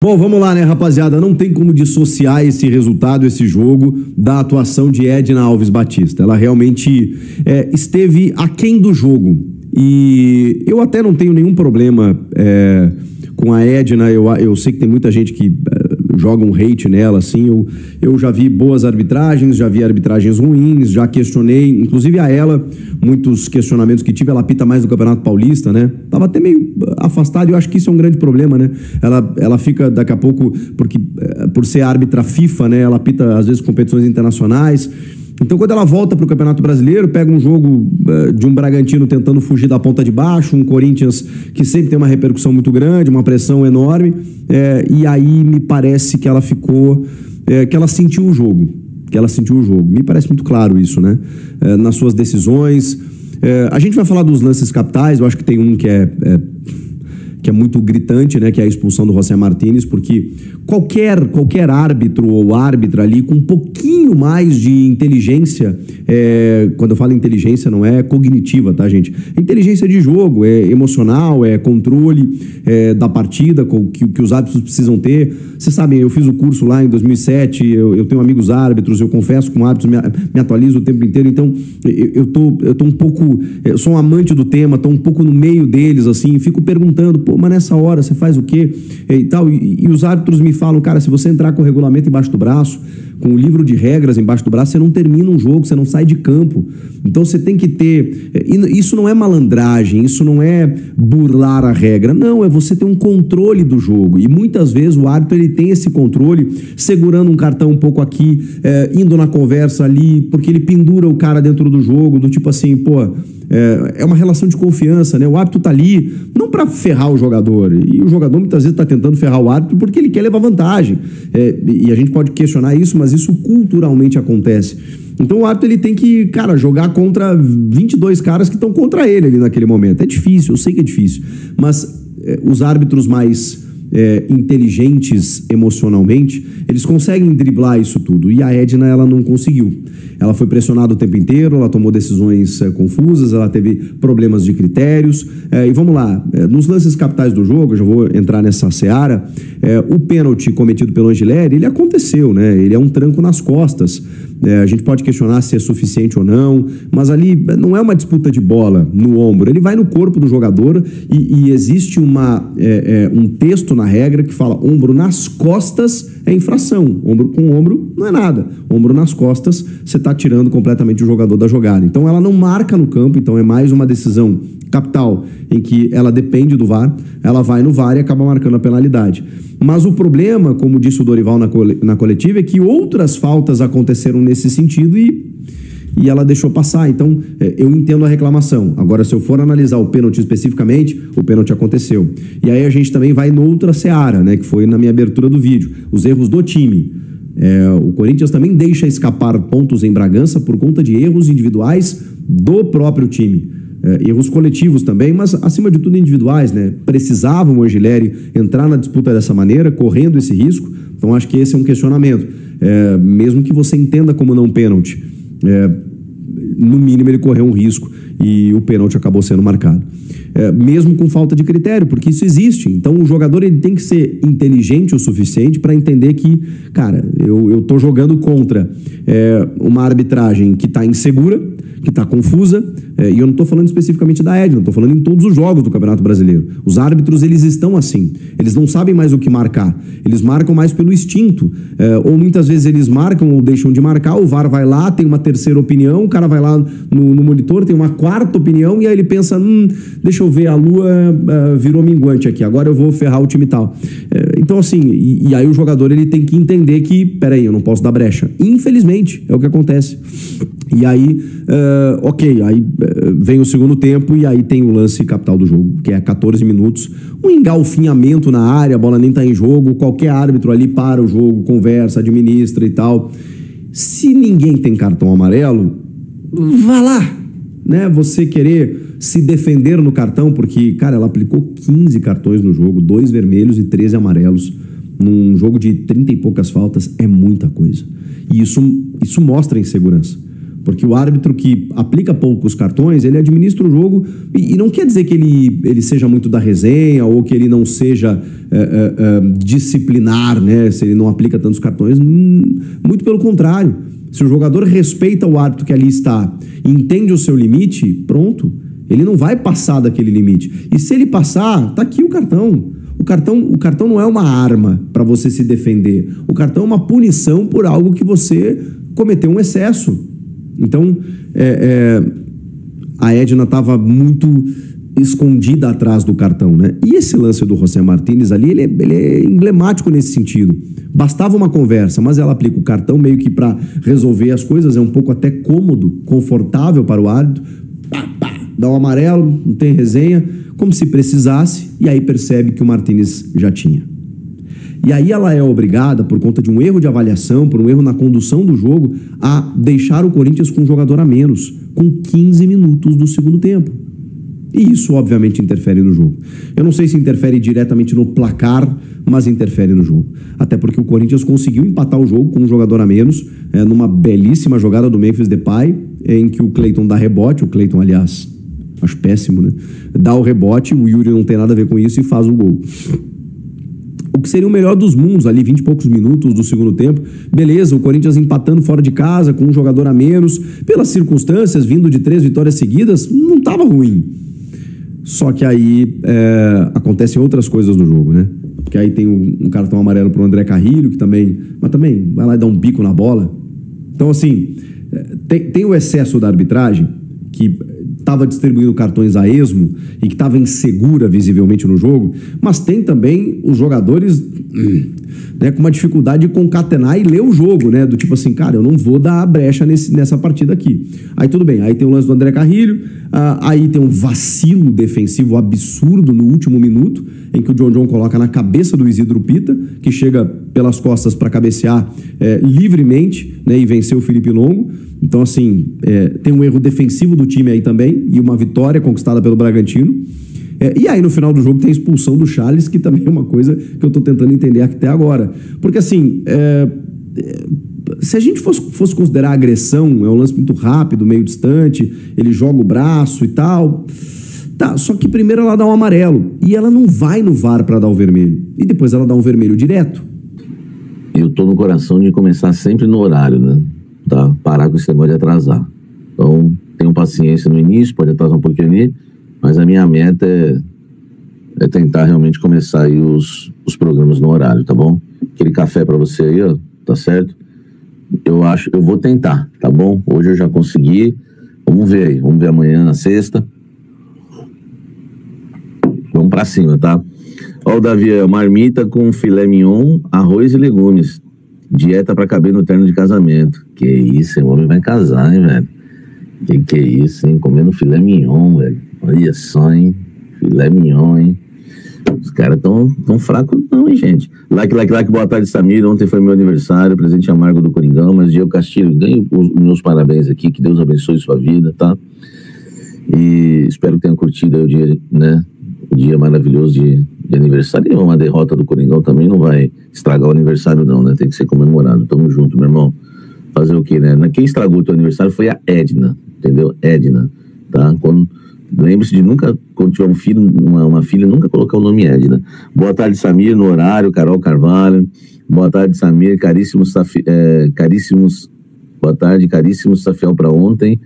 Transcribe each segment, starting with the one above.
Bom, vamos lá, né, rapaziada? Não tem como dissociar esse resultado, esse jogo, da atuação de Edna Alves Batista. Ela realmente esteve aquém do jogo. E eu até não tenho nenhum problema com a Edna. Eu sei que tem muita gente que joga um hate nela, assim. Eu já vi boas arbitragens, já vi arbitragens ruins, já questionei, inclusive a ela, muitos questionamentos que tive. Ela apita mais no Campeonato Paulista, né? Tava até meio afastada e eu acho que isso é um grande problema, né? Ela fica daqui a pouco, porque por ser árbitra FIFA, né? Ela apita às vezes competições internacionais. Então, quando ela volta para o Campeonato Brasileiro, pega um jogo de um Bragantino tentando fugir da ponta de baixo, um Corinthians que sempre tem uma repercussão muito grande, uma pressão enorme, e aí me parece que ela ficou, que ela sentiu o jogo, Me parece muito claro isso, né? Nas suas decisões. A gente vai falar dos lances capitais. Eu acho que tem um que é muito gritante, né, que é a expulsão do José Martínez, porque qualquer árbitro ou árbitra ali com um pouquinho mais de inteligência, quando eu falo inteligência não é cognitiva, tá, gente? É inteligência de jogo, é emocional, é controle da partida que os árbitros precisam ter. Vocês sabem, eu fiz o curso lá em 2007, eu tenho amigos árbitros, eu confesso com árbitros, me atualizo o tempo inteiro, então eu tô um pouco, eu sou um amante do tema, tô um pouco no meio deles, assim, e fico perguntando, pô, mas nessa hora você faz o quê? E tal, e os árbitros me falam, cara, se você entrar com o regulamento embaixo do braço, com o livro de regras embaixo do braço, você não termina um jogo, você não sai de campo. Então você tem que ter... Isso não é malandragem, isso não é burlar a regra. Não, é você ter um controle do jogo. E muitas vezes o árbitro ele tem esse controle segurando um cartão um pouco aqui, indo na conversa ali, porque ele pendura o cara dentro do jogo, do tipo assim, pô... É uma relação de confiança, né? O árbitro tá ali não para ferrar o jogador, e o jogador muitas vezes tá tentando ferrar o árbitro porque ele quer levar vantagem, e a gente pode questionar isso, mas isso culturalmente acontece. Então o árbitro ele tem que, cara, jogar contra 22 caras que estão contra ele ali naquele momento. É difícil, eu sei que é difícil, mas os árbitros mais inteligentes emocionalmente, eles conseguem driblar isso tudo, e a Edna, ela não conseguiu. Ela foi pressionada o tempo inteiro, ela tomou decisões confusas, ela teve problemas de critérios, e vamos lá, nos lances capitais do jogo, eu já vou entrar nessa seara, o pênalti cometido pelo Angileri, ele aconteceu, né? Ele é um tranco nas costas. A gente pode questionar se é suficiente ou não, mas ali não é uma disputa de bola no ombro, ele vai no corpo do jogador, e existe um texto na regra que fala ombro nas costas é infração, ombro com ombro não é nada, ombro nas costas você está tirando completamente o jogador da jogada. Então ela não marca no campo, então é mais uma decisão capital em que ela depende do VAR, ela vai no VAR e acaba marcando a penalidade. Mas o problema, como disse o Dorival na coletiva, é que outras faltas aconteceram nesse sentido e ela deixou passar. Então, eu entendo a reclamação. Agora, se eu for analisar o pênalti especificamente, o pênalti aconteceu. E aí a gente também vai noutra seara, né, que foi na minha abertura do vídeo. Os erros do time. O Corinthians também deixa escapar pontos em Bragança por conta de erros individuais do próprio time. Erros coletivos também, mas acima de tudo individuais, né? Precisava o Angileri entrar na disputa dessa maneira, correndo esse risco. Então acho que esse é um questionamento. Mesmo que você entenda como não pênalti, no mínimo ele correu um risco e o pênalti acabou sendo marcado. Mesmo com falta de critério, porque isso existe. Então o jogador ele tem que ser inteligente o suficiente para entender que, cara, eu tô jogando contra uma arbitragem que está insegura, que está confusa, e eu não estou falando especificamente da Edna, estou falando em todos os jogos do Campeonato Brasileiro. Os árbitros, eles estão assim, eles não sabem mais o que marcar, eles marcam mais pelo instinto, ou muitas vezes eles marcam ou deixam de marcar, o VAR vai lá, tem uma terceira opinião, o cara vai lá no monitor, tem uma quarta opinião, e aí ele pensa, deixa eu ver, a lua virou minguante aqui, agora eu vou ferrar o time tal. Então assim, e aí o jogador ele tem que entender que, peraí, eu não posso dar brecha. Infelizmente, é o que acontece. E aí, aí vem o segundo tempo e aí tem o lance capital do jogo, que é 14 minutos, um engalfinhamento na área, a bola nem tá em jogo, qualquer árbitro ali para o jogo, conversa, administra e tal. Se ninguém tem cartão amarelo, vá lá, né? Você querer se defender no cartão, porque, cara, ela aplicou 15 cartões no jogo, 2 vermelhos e 13 amarelos, num jogo de 30 e poucas faltas, é muita coisa. E isso mostra insegurança. Porque o árbitro que aplica poucos cartões, ele administra o jogo e não quer dizer que ele seja muito da resenha ou que ele não seja disciplinar, né? Se ele não aplica tantos cartões. Muito pelo contrário. Se o jogador respeita o árbitro que ali está e entende o seu limite, pronto. Ele não vai passar daquele limite. E se ele passar, tá aqui o cartão. O cartão não é uma arma para você se defender. O cartão é uma punição por algo que você cometeu um excesso. Então, a Edna estava muito escondida atrás do cartão, né? E esse lance do José Martínez ali, ele é emblemático nesse sentido. Bastava uma conversa, mas ela aplica o cartão meio que para resolver as coisas. É um pouco até cômodo, confortável para o árbitro. Dá um amarelo, não tem resenha, como se precisasse, e aí percebe que o Martínez já tinha. E aí ela é obrigada, por conta de um erro de avaliação, por um erro na condução do jogo, a deixar o Corinthians com um jogador a menos, com 15 minutos do segundo tempo. E isso, obviamente, interfere no jogo. Eu não sei se interfere diretamente no placar, mas interfere no jogo. Até porque o Corinthians conseguiu empatar o jogo com um jogador a menos, numa belíssima jogada do Memphis Depay, em que o Cleiton dá rebote. O Cleiton, aliás, acho péssimo, né? Dá o rebote, o Yuri não tem nada a ver com isso e faz o gol. O que seria o melhor dos mundos, ali 20 e poucos minutos do segundo tempo. Beleza, o Corinthians empatando fora de casa, com um jogador a menos. Pelas circunstâncias, vindo de 3 vitórias seguidas, não estava ruim. Só que aí acontecem outras coisas no jogo, né? Porque aí tem um cartão amarelo pro André Carrilho, que também vai lá e dá um bico na bola. Então, assim, tem o excesso da arbitragem, que estava distribuindo cartões a esmo e que estava insegura visivelmente no jogo, mas tem também os jogadores né, com uma dificuldade de concatenar e ler o jogo, né? Do tipo assim, cara, eu não vou dar a brecha nessa partida aqui. Aí tudo bem, aí tem o lance do André Carrilho, aí tem um vacilo defensivo absurdo no último minuto, em que o John coloca na cabeça do Isidro Pita, que chega pelas costas para cabecear livremente, né, e vencer o Felipe Longo. Então, assim, tem um erro defensivo do time aí também, e uma vitória conquistada pelo Bragantino. E aí, no final do jogo, tem a expulsão do Charles, que também é uma coisa que eu estou tentando entender até agora. Porque, assim, se a gente fosse considerar agressão, é um lance muito rápido, meio distante, ele joga o braço e tal. Tá, só que primeiro ela dá um amarelo, e ela não vai no VAR para dar o vermelho. E depois ela dá um vermelho direto. Eu tô no coração de começar sempre no horário, né? Tá? Parar com esse negócio de atrasar. Então, tenham paciência no início, pode atrasar um pouquinho ali, mas a minha meta é tentar realmente começar aí os programas no horário, tá bom? Aquele café pra você aí, ó, tá certo? Eu vou tentar, tá bom? Hoje eu já consegui, vamos ver aí, vamos ver amanhã na sexta. Vamos pra cima, tá? Ó, o Davi, marmita com filé mignon, arroz e legumes. Dieta pra caber no terno de casamento. Que isso, o homem vai casar, hein, velho? Que é isso, hein? Comendo filé mignon, velho. Olha só, hein? Filé mignon, hein? Os caras tão fracos não, hein, gente? Like. Boa tarde, Samir. Ontem foi meu aniversário, presente amargo do Coringão, mas Diego Castilho, ganhe os meus parabéns aqui, que Deus abençoe sua vida, tá? E espero que tenha curtido aí o dia, né? O dia maravilhoso de aniversário. E uma derrota do Coringão também não vai estragar o aniversário não, né? Tem que ser comemorado. Tamo junto, meu irmão. Fazer o quê, né? Quem estragou o teu aniversário foi a Edna, entendeu? Edna, tá? Lembre-se de nunca, quando tiver um filho, uma filha, nunca colocar o nome Edna. Boa tarde, Samir, no horário, Carol Carvalho. Boa tarde, Samir, caríssimos, boa tarde, caríssimos Safiel para ontem.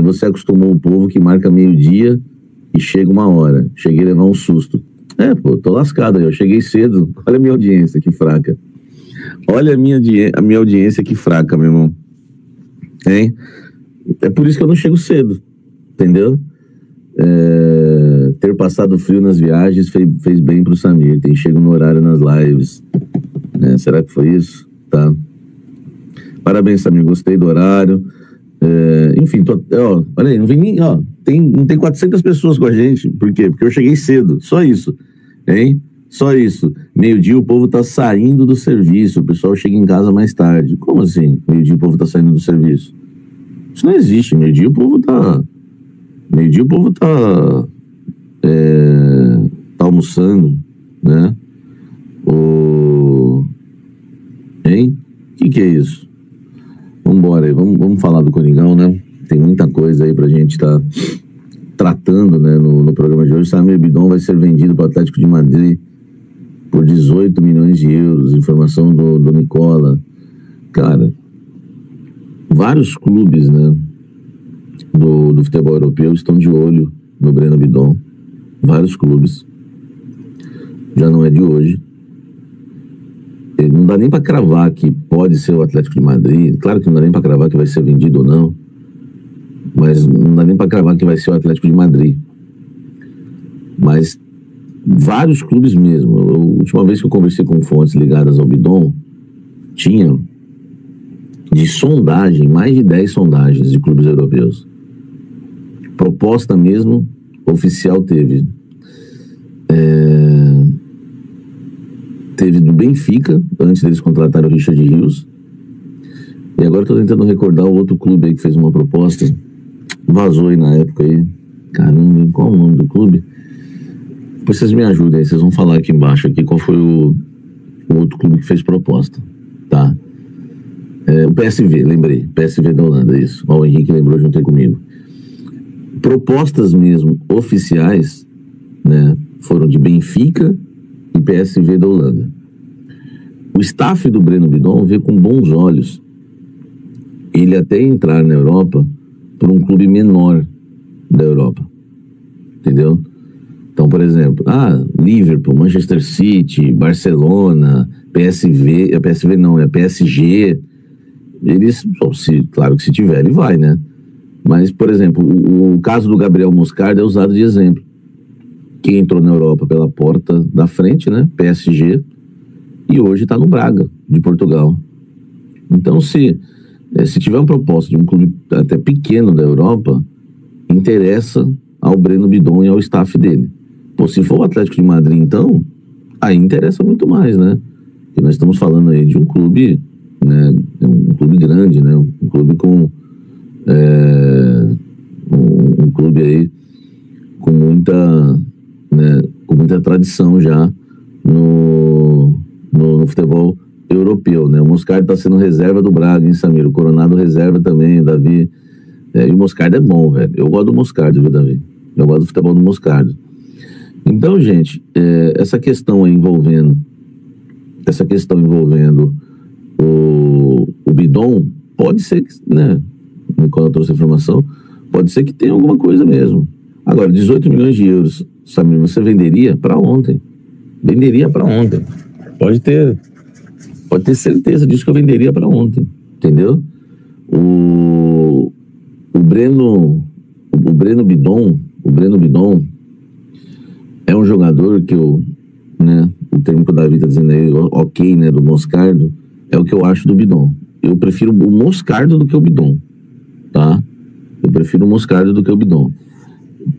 Você acostumou o povo que marca meio-dia e chega 1h. Cheguei a levar um susto. Tô lascado aí, eu cheguei cedo. Olha a minha audiência, que fraca. Olha a minha audiência, que fraca, meu irmão. Hein? É por isso que eu não chego cedo, entendeu? Ter passado frio nas viagens fez bem pro Samir. Chego no horário nas lives. Será que foi isso? Tá. Parabéns, Samir, gostei do horário. Enfim, olha aí, não vem nem, não tem 400 pessoas com a gente. Por quê? Porque eu cheguei cedo, só isso, hein? Só isso. Meio-dia o povo tá saindo do serviço, o pessoal chega em casa mais tarde. Como assim? Meio-dia o povo tá saindo do serviço? Isso não existe. Meio-dia o povo tá almoçando, né? Hein? O que é isso? Vamos embora aí. Vamos falar do Coringão, né? Tem muita coisa aí pra gente estar tratando, né, no programa de hoje. Samir Bidon vai ser vendido para o Atlético de Madrid por 18 milhões de euros. Informação do Nicola. Cara, vários clubes, né, do futebol europeu estão de olho no Breno Bidon. Vários clubes. Já não é de hoje. Não dá nem para cravar que pode ser o Atlético de Madrid. Claro que não dá nem para cravar que vai ser vendido ou não. Mas não dá nem para cravar que vai ser o Atlético de Madrid. Mas vários clubes mesmo. A última vez que eu conversei com fontes ligadas ao Bidon, tinha de sondagem, mais de 10 sondagens de clubes europeus. Proposta mesmo, oficial teve. Teve do Benfica, antes deles contratarem o Richard Rios. E agora estou tentando recordar o outro clube aí que fez uma proposta. Vazou aí na época aí. Caramba, qual o nome do clube? Depois vocês me ajudem aí, vocês vão falar aqui embaixo aqui qual foi o outro clube que fez proposta, tá? O PSV, lembrei. PSV da Holanda, isso. Ó, o Henrique lembrou, juntei comigo. Propostas mesmo oficiais, né, foram de Benfica e PSV da Holanda. O staff do Breno Bidon vê com bons olhos ele até entrar na Europa por um clube menor da Europa, entendeu? Então, por exemplo, Liverpool, Manchester City, Barcelona, PSV, PSV não, é PSG, eles, claro que se tiver, ele vai, né? Mas, por exemplo, o caso do Gabriel Moscardo é usado de exemplo. Quem entrou na Europa pela porta da frente, né? PSG, e hoje está no Braga, de Portugal. Então, se tiver uma proposta de um clube até pequeno da Europa, interessa ao Breno Bidon e ao staff dele. Pô, se for o Atlético de Madrid, então, aí interessa muito mais, né? Porque nós estamos falando aí de um clube, né? Um clube grande, né? Um clube com... um clube aí com muita, né, com muita tradição já no futebol europeu, né? O Moscardo está sendo reserva do Braga, hein, Samir? O Coronado reserva também, o Davi. E o Moscardo é bom, velho. Eu gosto do Moscardo, viu, Davi? Eu gosto do futebol do Moscardo. Então, gente, essa questão aí envolvendo o Bidon, pode ser que, né? Quando eu trouxe a informação, pode ser que tenha alguma coisa mesmo. Agora, 18 milhões de euros, Samir, você venderia para ontem? Venderia para ontem. Pode ter certeza disso que eu venderia para ontem, entendeu? O Breno Bidon é um jogador que o termo que o Davi está dizendo aí, ok, né, do Moscardo, é o que eu acho do Bidon. Eu prefiro o Moscardo do que o Bidon, tá? Eu prefiro o Moscardo do que o Bidon.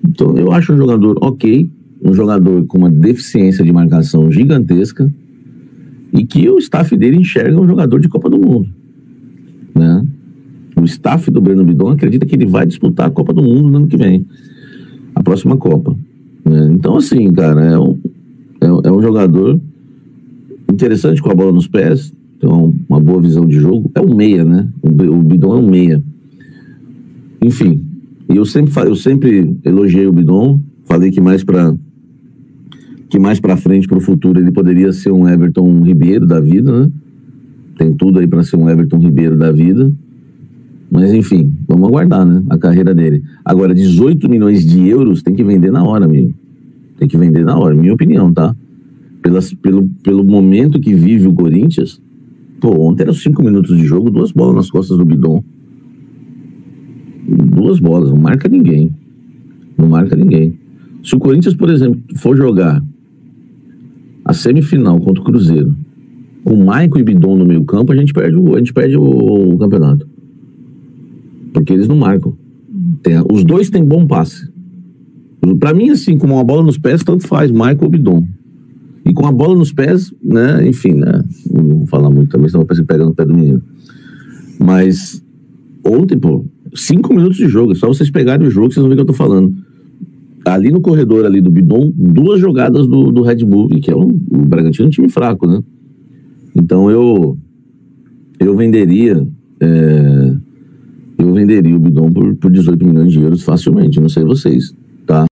Então, eu acho um jogador ok, um jogador com uma deficiência de marcação gigantesca e que o staff dele enxerga um jogador de Copa do Mundo, né? O staff do Breno Bidon acredita que ele vai disputar a Copa do Mundo no ano que vem, a próxima Copa, né? Então, assim, cara, é um jogador interessante com a bola nos pés, tem uma boa visão de jogo, é um meia, né? O Bidon é um meia. Enfim, eu sempre elogiei o Bidon, falei que mais pra frente, pro futuro, ele poderia ser um Everton Ribeiro da vida, né? Tem tudo aí para ser um Everton Ribeiro da vida. Mas, enfim, vamos aguardar, né? A carreira dele. Agora, 18 milhões de euros tem que vender na hora, amigo. Tem que vender na hora, minha opinião, tá? Pelo momento que vive o Corinthians, pô, ontem eram 5 minutos de jogo, 2 bolas nas costas do Bidon. 2 bolas, não marca ninguém. Não marca ninguém. Se o Corinthians, por exemplo, for jogar a semifinal contra o Cruzeiro com Maicon e Bidon no meio campo, a gente perde o campeonato. Porque eles não marcam. Os dois têm bom passe. Pra mim, assim, com uma bola nos pés, tanto faz, Maicon ou Bidon. E com a bola nos pés, né, enfim, né, não vou falar muito também, senão vai pegar no pé do menino. Mas ontem, pô, 5 minutos de jogo, é só vocês pegarem o jogo, vocês vão ver o que eu tô falando. Ali no corredor ali do Bidon, 2 jogadas do Red Bull, e que é o Bragantino é um time fraco, né? Então eu venderia eu venderia o Bidon por 18 milhões de euros facilmente, não sei vocês.